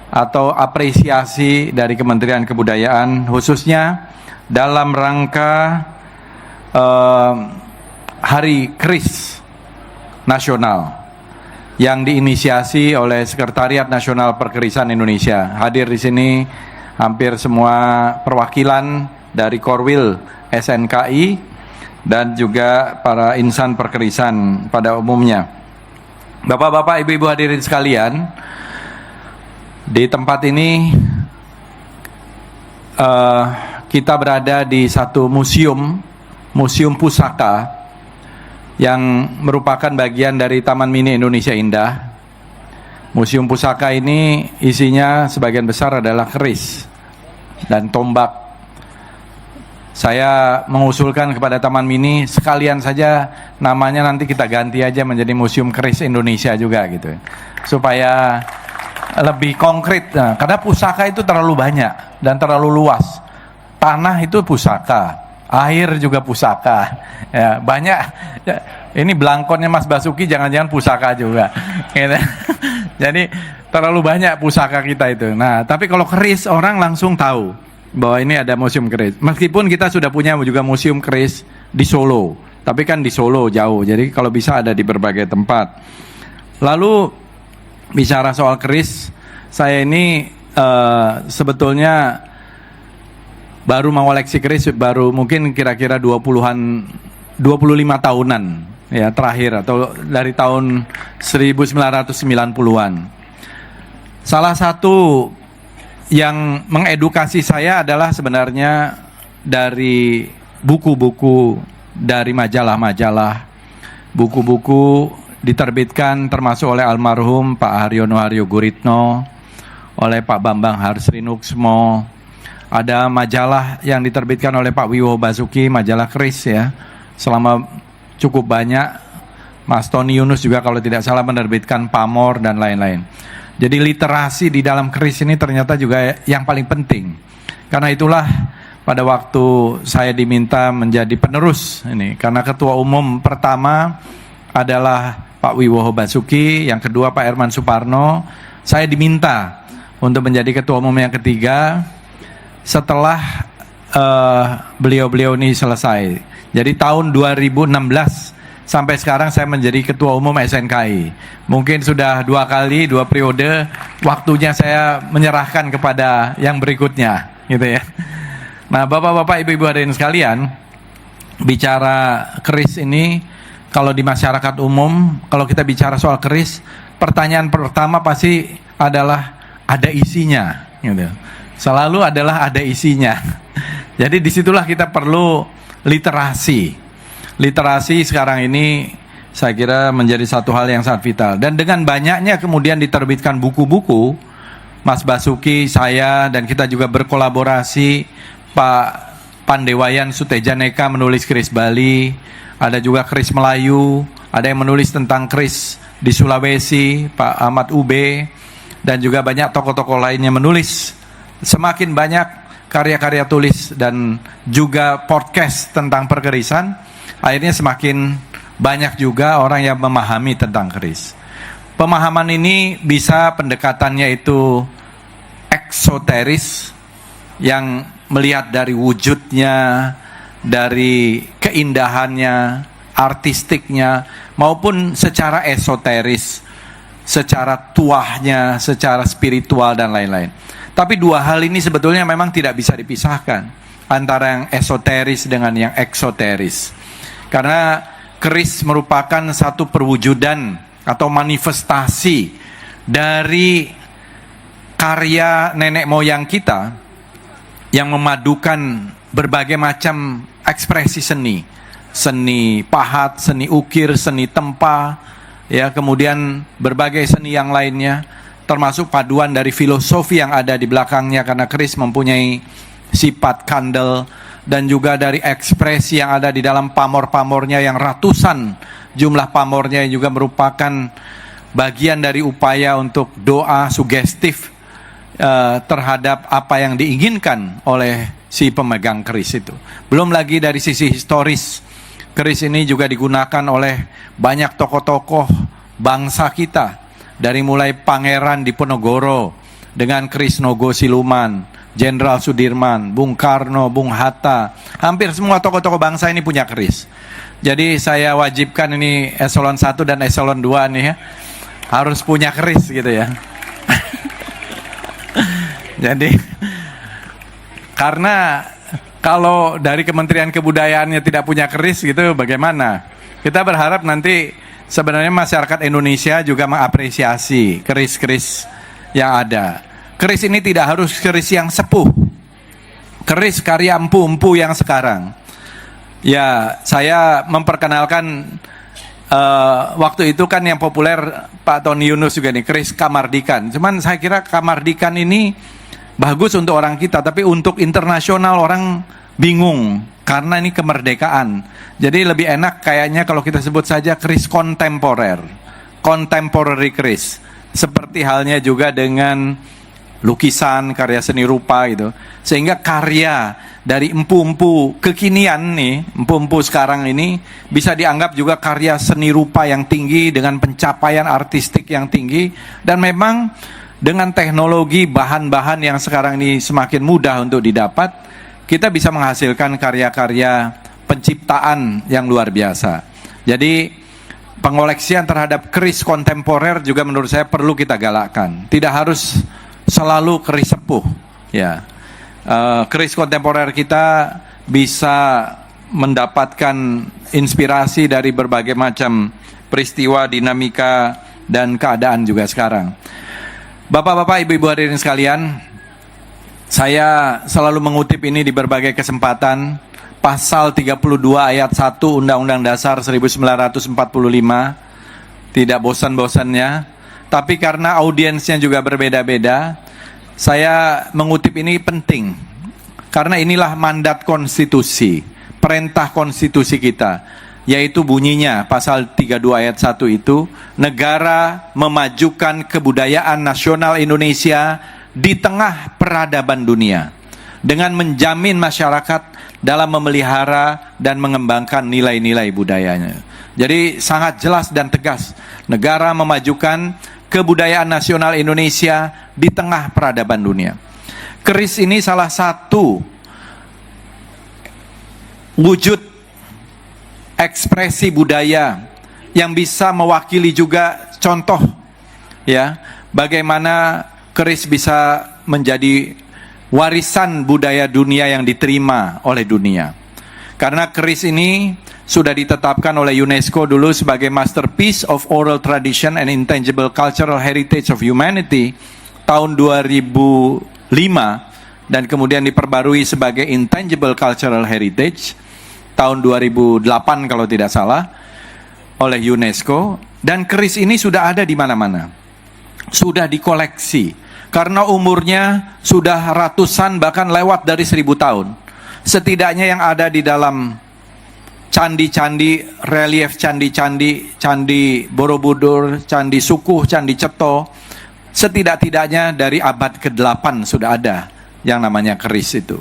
atau apresiasi dari Kementerian Kebudayaan, khususnya dalam rangka Hari Keris Nasional yang diinisiasi oleh Sekretariat Nasional Perkerisan Indonesia. Hadir di sini hampir semua perwakilan dari Korwil SNKI dan juga para insan perkerisan pada umumnya. Bapak-bapak, ibu-ibu hadirin sekalian, di tempat ini kita berada di satu museum pusaka yang merupakan bagian dari Taman Mini Indonesia Indah. Museum pusaka ini isinya sebagian besar adalah keris dan tombak. Saya mengusulkan kepada Taman Mini sekalian saja namanya nanti kita ganti aja menjadi Museum Keris Indonesia juga gitu, supaya lebih konkret. Nah, karena pusaka itu terlalu banyak dan terlalu luas. Tanah itu pusaka, air juga pusaka. Ya, banyak. Ya, ini belangkonnya Mas Basuki jangan-jangan pusaka juga. Gitu. Jadi terlalu banyak pusaka kita itu. Nah, tapi kalau keris orang langsung tahu bahwa ini ada museum keris. Meskipun kita sudah punya juga museum keris di Solo, tapi kan di Solo jauh. Jadi kalau bisa ada di berbagai tempat. Lalu bicara soal keris, saya ini sebetulnya baru mengoleksi keris baru mungkin kira-kira 25 tahunan ya terakhir, atau dari tahun 1990-an. Salah satu yang mengedukasi saya adalah sebenarnya dari buku-buku, dari majalah-majalah, buku-buku diterbitkan termasuk oleh almarhum Pak Haryono Haryo Guritno, oleh Pak Bambang Harsrinuksmo. Ada majalah yang diterbitkan oleh Pak Wiwowo Basuki, majalah keris ya, selama cukup banyak. Mas Tony Yunus juga kalau tidak salah menerbitkan Pamor dan lain-lain. Jadi literasi di dalam keris ini ternyata juga yang paling penting. Karena itulah pada waktu saya diminta menjadi penerus ini, karena ketua umum pertama adalah Pak Wiwowo Basuki, yang kedua Pak Herman Suparno, saya diminta untuk menjadi ketua umum yang ketiga setelah beliau-beliau ini selesai. Jadi tahun 2016 sampai sekarang saya menjadi ketua umum SNKI. Mungkin sudah 2 periode, waktunya saya menyerahkan kepada yang berikutnya, gitu ya. Nah, bapak-bapak, ibu-ibu hadirin sekalian, bicara keris ini, kalau di masyarakat umum, kalau kita bicara soal keris, pertanyaan pertama pasti adalah ada isinya, gitu. Selalu adalah ada isinya. Jadi disitulah kita perlu literasi. Literasi sekarang ini saya kira menjadi satu hal yang sangat vital. Dan dengan banyaknya kemudian diterbitkan buku-buku, Mas Basuki, saya, dan kita juga berkolaborasi, Pak Pandewayan Sutejaneka menulis keris Bali, ada juga keris Melayu, ada yang menulis tentang keris di Sulawesi, Pak Ahmad Ube, dan juga banyak tokoh-tokoh lainnya menulis. Semakin banyak karya-karya tulis dan juga podcast tentang perkerisan, akhirnya semakin banyak juga orang yang memahami tentang keris. Pemahaman ini bisa pendekatannya itu eksoteris, yang melihat dari wujudnya, dari keindahannya, artistiknya, maupun secara esoteris, secara tuahnya, secara spiritual dan lain-lain. Tapi dua hal ini sebetulnya memang tidak bisa dipisahkan antara yang esoteris dengan yang eksoteris. Karena keris merupakan satu perwujudan atau manifestasi dari karya nenek moyang kita yang memadukan berbagai macam ekspresi seni. Seni pahat, seni ukir, seni tempa, ya, kemudian berbagai seni yang lainnya termasuk paduan dari filosofi yang ada di belakangnya, karena keris mempunyai sifat kandel, dan juga dari ekspresi yang ada di dalam pamor-pamornya yang ratusan jumlah pamornya, yang juga merupakan bagian dari upaya untuk doa sugestif terhadap apa yang diinginkan oleh si pemegang keris itu. Belum lagi dari sisi historis, keris ini juga digunakan oleh banyak tokoh-tokoh bangsa kita, dari mulai Pangeran Diponegoro dengan keris Nogo Siluman, Jenderal Sudirman, Bung Karno, Bung Hatta, hampir semua tokoh-tokoh bangsa ini punya keris. Jadi saya wajibkan ini eselon 1 dan eselon 2 nih ya, harus punya keris gitu ya. Jadi karena kalau dari Kementerian Kebudayaannya tidak punya keris gitu, bagaimana? Kita berharap nanti sebenarnya masyarakat Indonesia juga mengapresiasi keris-keris yang ada. Keris ini tidak harus keris yang sepuh, keris karya empu-empu yang sekarang. Ya, saya memperkenalkan waktu itu kan yang populer Pak Tony Yunus juga nih, keris Kamardikan. Cuman saya kira Kamardikan ini bagus untuk orang kita, tapi untuk internasional orang bingung karena ini kemerdekaan. Jadi lebih enak kayaknya kalau kita sebut saja keris kontemporer, contemporary keris. Seperti halnya juga dengan lukisan, karya seni rupa gitu. Sehingga karya dari empu-empu kekinian nih, empu-empu sekarang ini bisa dianggap juga karya seni rupa yang tinggi dengan pencapaian artistik yang tinggi. Dan memang dengan teknologi bahan-bahan yang sekarang ini semakin mudah untuk didapat, kita bisa menghasilkan karya-karya penciptaan yang luar biasa. Jadi pengoleksian terhadap keris kontemporer juga menurut saya perlu kita galakkan. Tidak harus selalu keris sepuh. Ya, keris kontemporer kita bisa mendapatkan inspirasi dari berbagai macam peristiwa, dinamika, dan keadaan juga sekarang. Bapak-bapak, ibu-ibu hadirin sekalian, saya selalu mengutip ini di berbagai kesempatan. Pasal 32 ayat 1 Undang-Undang Dasar 1945, tidak bosan-bosannya. Tapi karena audiensnya juga berbeda-beda, saya mengutip ini penting. Karena inilah mandat konstitusi, perintah konstitusi kita, yaitu bunyinya pasal 32 ayat 1 itu, negara memajukan kebudayaan nasional Indonesia di tengah peradaban dunia dengan menjamin masyarakat dalam memelihara dan mengembangkan nilai-nilai budayanya. Jadi sangat jelas dan tegas, negara memajukan kebudayaan nasional Indonesia di tengah peradaban dunia. Keris ini salah satu wujud ekspresi budaya yang bisa mewakili juga contoh ya, bagaimana keris bisa menjadi warisan budaya dunia yang diterima oleh dunia. Karena keris ini sudah ditetapkan oleh UNESCO dulu sebagai Masterpiece of Oral Tradition and Intangible Cultural Heritage of Humanity tahun 2005, dan kemudian diperbarui sebagai Intangible Cultural Heritage tahun 2008 kalau tidak salah oleh UNESCO. Dan keris ini sudah ada di mana-mana, sudah dikoleksi karena umurnya sudah ratusan bahkan lewat dari 1000 tahun. Setidaknya yang ada di dalam candi-candi, relief candi-candi, Candi Borobudur, Candi Sukuh, Candi Ceto, setidak-tidaknya dari abad ke-8 sudah ada yang namanya keris itu.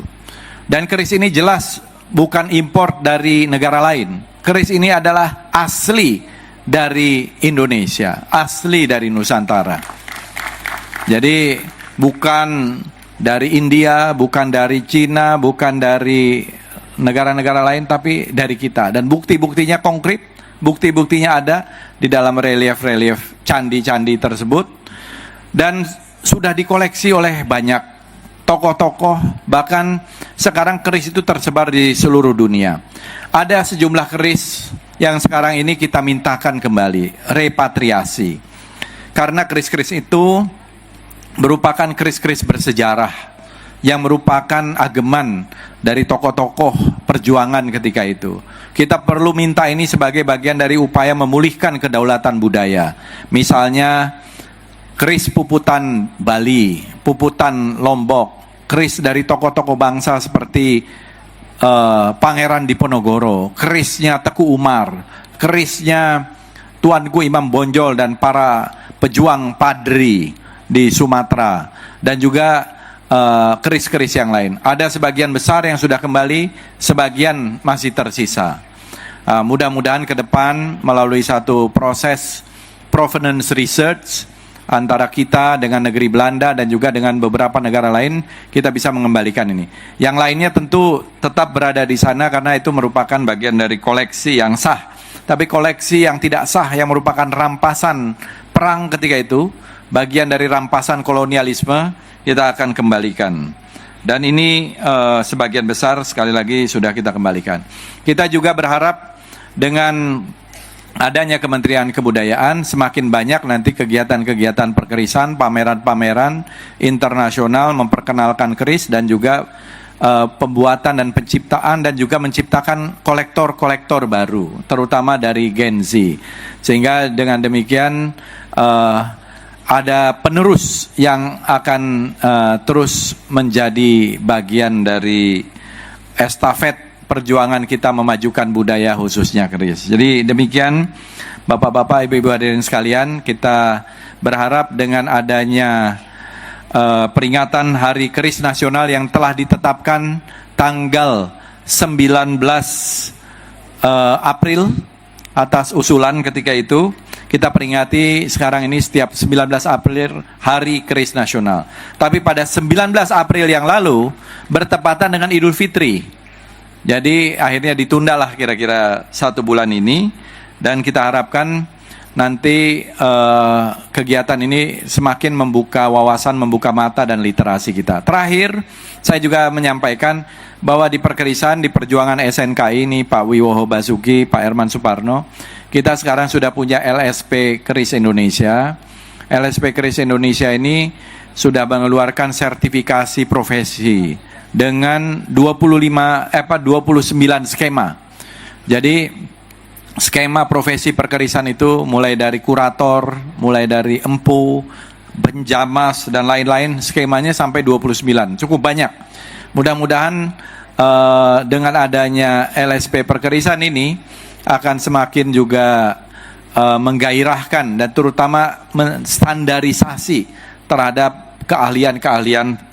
Dan keris ini jelas bukan import dari negara lain. Keris ini adalah asli dari Indonesia, asli dari Nusantara. Jadi bukan dari India, bukan dari Cina, bukan dari negara-negara lain, tapi dari kita. Dan bukti-buktinya konkret, bukti-buktinya ada di dalam relief-relief candi-candi tersebut. Dan sudah dikoleksi oleh banyak tokoh-tokoh, bahkan sekarang keris itu tersebar di seluruh dunia. Ada sejumlah keris yang sekarang ini kita mintakan kembali, repatriasi. Karena keris-keris itu merupakan keris-keris bersejarah yang merupakan ageman dari tokoh-tokoh perjuangan ketika itu. Kita perlu minta ini sebagai bagian dari upaya memulihkan kedaulatan budaya. Misalnya keris puputan Bali, puputan Lombok, keris dari tokoh-tokoh bangsa seperti Pangeran Diponegoro, kerisnya Teku Umar, kerisnya Tuanku Imam Bonjol dan para pejuang Padri di Sumatera, dan juga keris-keris yang lain. Ada sebagian besar yang sudah kembali, sebagian masih tersisa. Mudah-mudahan ke depan melalui satu proses provenance research antara kita dengan negeri Belanda dan juga dengan beberapa negara lain, kita bisa mengembalikan ini. Yang lainnya tentu tetap berada di sana karena itu merupakan bagian dari koleksi yang sah. Tapi koleksi yang tidak sah, yang merupakan rampasan perang ketika itu, bagian dari rampasan kolonialisme, kita akan kembalikan. Dan ini sebagian besar sekali lagi sudah kita kembalikan. Kita juga berharap dengan adanya Kementerian Kebudayaan, semakin banyak nanti kegiatan-kegiatan perkerisan, pameran-pameran internasional memperkenalkan keris dan juga pembuatan dan penciptaan dan juga menciptakan kolektor-kolektor baru, terutama dari Gen Z. Sehingga dengan demikian ada penerus yang akan terus menjadi bagian dari estafet perjuangan kita memajukan budaya khususnya keris. Jadi demikian Bapak-bapak, Ibu-ibu hadirin sekalian, kita berharap dengan adanya peringatan Hari Keris Nasional yang telah ditetapkan tanggal 19 April atas usulan ketika itu, kita peringati sekarang ini setiap 19 April Hari Keris Nasional. Tapi pada 19 April yang lalu bertepatan dengan Idul Fitri. Jadi akhirnya ditundalah kira-kira 1 bulan ini, dan kita harapkan nanti kegiatan ini semakin membuka wawasan, membuka mata dan literasi kita. Terakhir, saya juga menyampaikan bahwa di perkerisan, di perjuangan SNKI ini, Pak Wiwoho Basuki, Pak Herman Suparno, kita sekarang sudah punya LSP Keris Indonesia. LSP Keris Indonesia ini sudah mengeluarkan sertifikasi profesi dengan 29 skema. Jadi skema profesi perkerisan itu mulai dari kurator, mulai dari empu, penjamas dan lain-lain, skemanya sampai 29, cukup banyak. Mudah-mudahan dengan adanya LSP perkerisan ini akan semakin juga menggairahkan dan terutama menstandarisasi terhadap keahlian-keahlian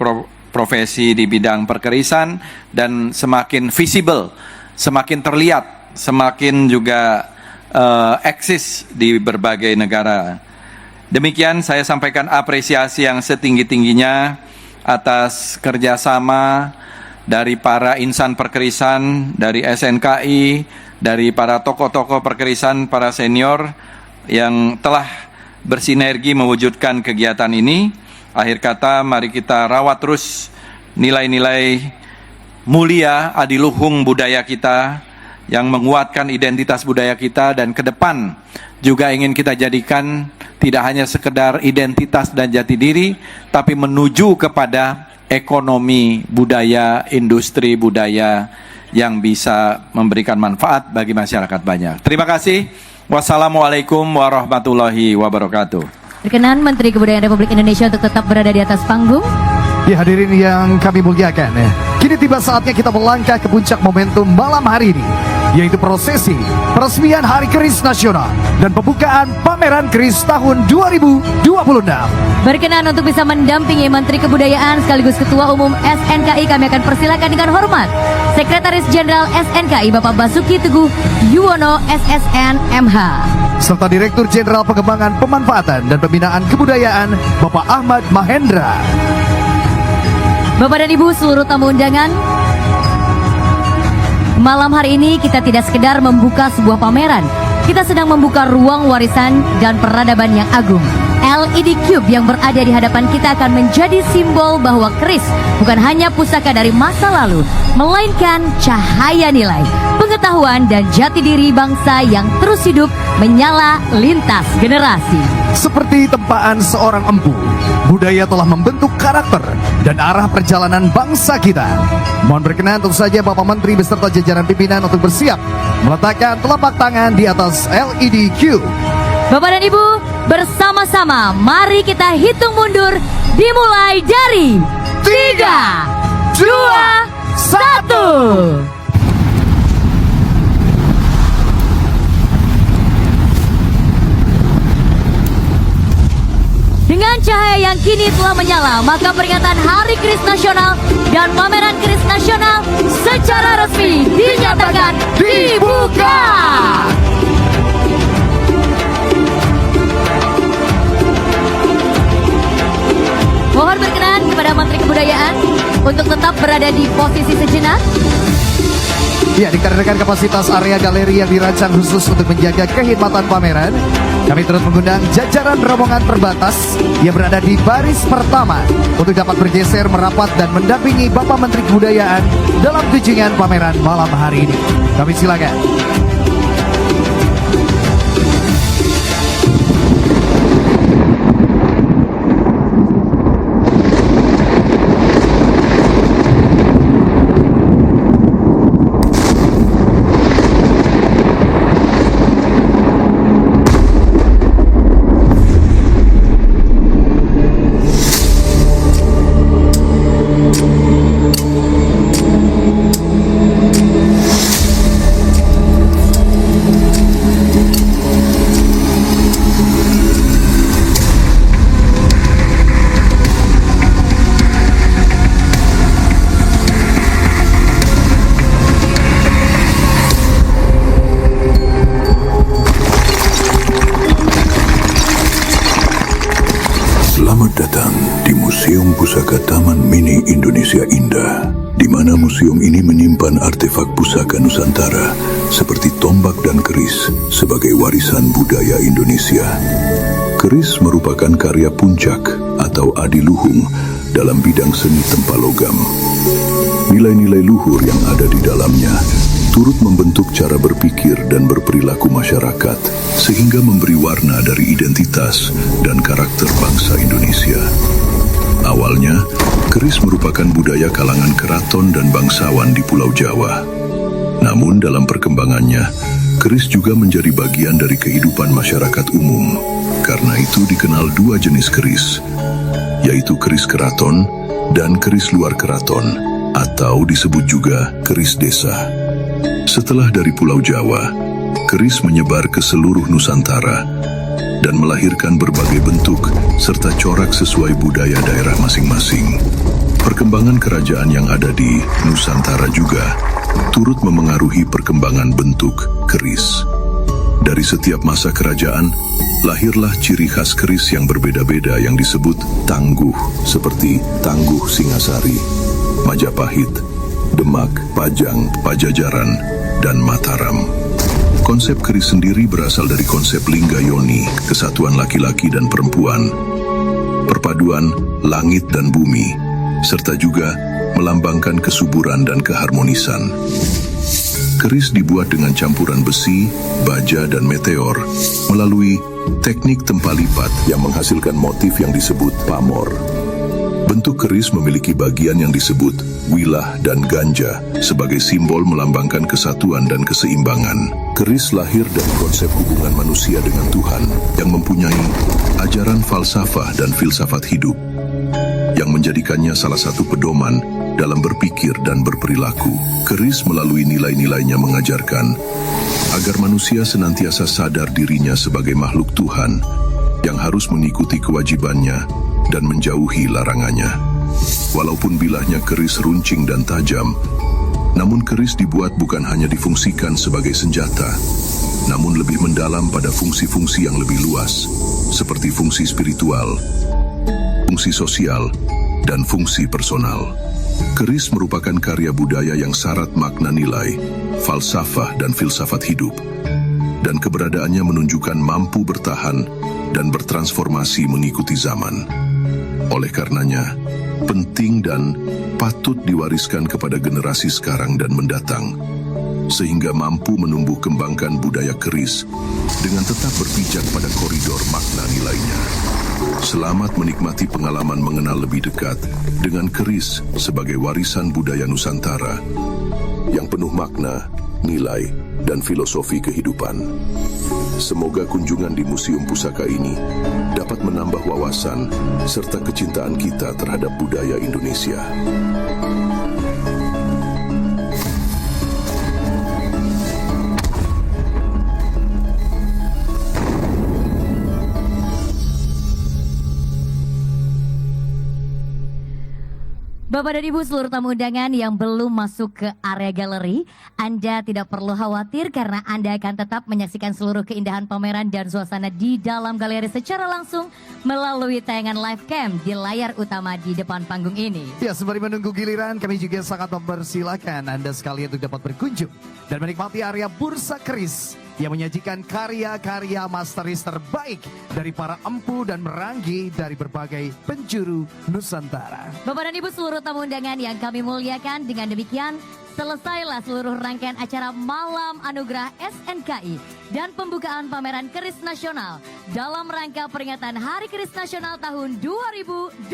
profesi di bidang perkerisan, dan semakin visible, semakin terlihat, semakin juga eksis di berbagai negara. Demikian saya sampaikan apresiasi yang setinggi-tingginya atas kerjasama dari para insan perkerisan, dari SNKI, dari para tokoh-tokoh perkerisan, para senior yang telah bersinergi mewujudkan kegiatan ini. Akhir kata, mari kita rawat terus nilai-nilai mulia, adiluhung budaya kita yang menguatkan identitas budaya kita, dan ke depan juga ingin kita jadikan tidak hanya sekedar identitas dan jati diri, tapi menuju kepada ekonomi budaya, industri budaya yang bisa memberikan manfaat bagi masyarakat banyak. Terima kasih. Wassalamualaikum warahmatullahi wabarakatuh. Berkenan Menteri Kebudayaan Republik Indonesia untuk tetap berada di atas panggung. Ya, hadirin yang kami muliakan, kini tiba saatnya kita melangkah ke puncak momentum malam hari ini, yaitu prosesi peresmian Hari Keris Nasional dan pembukaan pameran keris tahun 2026. Berkenan untuk bisa mendampingi Menteri Kebudayaan sekaligus Ketua Umum SNKI, kami akan persilakan dengan hormat Sekretaris Jenderal SNKI Bapak Basuki Teguh Yuwono SSN MH, serta Direktur Jenderal Pengembangan Pemanfaatan dan Pembinaan Kebudayaan Bapak Ahmad Mahendra. Bapak dan Ibu seluruh tamu undangan, malam hari ini kita tidak sekedar membuka sebuah pameran, kita sedang membuka ruang warisan dan peradaban yang agung. LED Cube yang berada di hadapan kita akan menjadi simbol bahwa keris bukan hanya pusaka dari masa lalu, melainkan cahaya nilai, pengetahuan dan jati diri bangsa yang terus hidup menyala lintas generasi. Seperti tempaan seorang empu, budaya telah membentuk karakter dan arah perjalanan bangsa kita. Mohon berkenan tentu saja Bapak Menteri beserta jajaran pimpinan untuk bersiap meletakkan telapak tangan di atas LED Cube. Bapak dan Ibu, Bersama-sama mari kita hitung mundur dimulai dari 3, 2, 1. Dengan cahaya yang kini telah menyala, maka peringatan Hari Keris Nasional dan pameran Keris Nasional secara resmi dinyatakan dibuka. Mohon berkenan kepada Menteri Kebudayaan untuk tetap berada di posisi sejenak. Ya, dikarenakan kapasitas area galeri yang dirancang khusus untuk menjaga kehikmatan pameran, kami terus mengundang jajaran rombongan terbatas yang berada di baris pertama untuk dapat bergeser, merapat, dan mendampingi Bapak Menteri Kebudayaan dalam kunjungan pameran malam hari ini. Kami silakan. Selamat datang di Museum Pusaka Taman Mini Indonesia Indah, di mana museum ini menyimpan artefak pusaka Nusantara seperti tombak dan keris sebagai warisan budaya Indonesia. Keris merupakan karya puncak atau adiluhung dalam bidang seni tempa logam. Nilai-nilai luhur yang ada di dalamnya turut membentuk cara berpikir dan berperilaku masyarakat, sehingga memberi warna dari identitas dan karakter bangsa Indonesia. Awalnya, keris merupakan budaya kalangan keraton dan bangsawan di Pulau Jawa. Namun dalam perkembangannya, keris juga menjadi bagian dari kehidupan masyarakat umum. Karena itu dikenal dua jenis keris, yaitu keris keraton dan keris luar keraton, atau disebut juga keris desa. Setelah dari Pulau Jawa, keris menyebar ke seluruh Nusantara dan melahirkan berbagai bentuk serta corak sesuai budaya daerah masing-masing. Perkembangan kerajaan yang ada di Nusantara juga turut memengaruhi perkembangan bentuk keris. Dari setiap masa kerajaan, lahirlah ciri khas keris yang berbeda-beda yang disebut tangguh, seperti Tangguh Singasari, Majapahit, Demak, Pajang, Pajajaran, dan Mataram. Konsep keris sendiri berasal dari konsep Lingga Yoni, kesatuan laki-laki dan perempuan, perpaduan langit dan bumi, serta juga melambangkan kesuburan dan keharmonisan. Keris dibuat dengan campuran besi, baja, dan meteor melalui teknik tempa lipat yang menghasilkan motif yang disebut pamor. Bentuk keris memiliki bagian yang disebut wilah dan ganja sebagai simbol melambangkan kesatuan dan keseimbangan. Keris lahir dari konsep hubungan manusia dengan Tuhan yang mempunyai ajaran falsafah dan filsafat hidup, yang menjadikannya salah satu pedoman dalam berpikir dan berperilaku. Keris melalui nilai-nilainya mengajarkan agar manusia senantiasa sadar dirinya sebagai makhluk Tuhan yang harus mengikuti kewajibannya dan menjauhi larangannya. Walaupun bilahnya keris runcing dan tajam, namun keris dibuat bukan hanya difungsikan sebagai senjata, namun lebih mendalam pada fungsi-fungsi yang lebih luas, seperti fungsi spiritual, fungsi sosial, dan fungsi personal. Keris merupakan karya budaya yang syarat makna nilai, falsafah, dan filsafat hidup, dan keberadaannya menunjukkan mampu bertahan dan bertransformasi mengikuti zaman. Oleh karenanya, penting dan patut diwariskan kepada generasi sekarang dan mendatang, sehingga mampu menumbuh kembangkan budaya keris dengan tetap berpijak pada koridor makna nilainya. Selamat menikmati pengalaman mengenal lebih dekat dengan keris sebagai warisan budaya Nusantara yang penuh makna, nilai, dan filosofi kehidupan. Semoga kunjungan di Museum Pusaka ini dapat menambah wawasan serta kecintaan kita terhadap budaya Indonesia. Bapak dan Ibu seluruh tamu undangan yang belum masuk ke area galeri, Anda tidak perlu khawatir karena Anda akan tetap menyaksikan seluruh keindahan pameran dan suasana di dalam galeri secara langsung melalui tayangan live cam di layar utama di depan panggung ini. Ya, sembari menunggu giliran, kami juga sangat mempersilahkan Anda sekalian untuk dapat berkunjung dan menikmati area Bursa Keris yang menyajikan karya-karya masteris terbaik dari para empu dan meranggi dari berbagai penjuru Nusantara. Bapak dan Ibu seluruh tamu undangan yang kami muliakan, dengan demikian selesailah seluruh rangkaian acara Malam Anugerah SNKI dan pembukaan pameran Keris Nasional dalam rangka peringatan Hari Keris Nasional tahun 2026.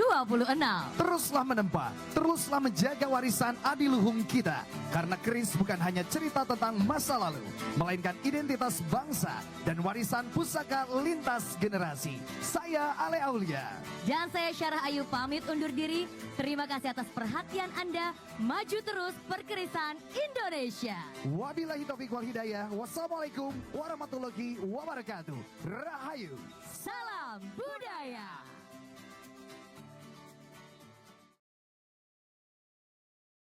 Teruslah menempa, teruslah menjaga warisan adiluhung kita. Karena keris bukan hanya cerita tentang masa lalu, melainkan identitas bangsa dan warisan pusaka lintas generasi. Saya Ale Aulia. Dan saya Syarah Ayu pamit undur diri. Terima kasih atas perhatian Anda. Maju terus perkerisan Indonesia. Wabillahi taufiq wal hidayah. Wassalamualaikum warahmatullahi wabarakatuh. Rahayu. Salam budaya.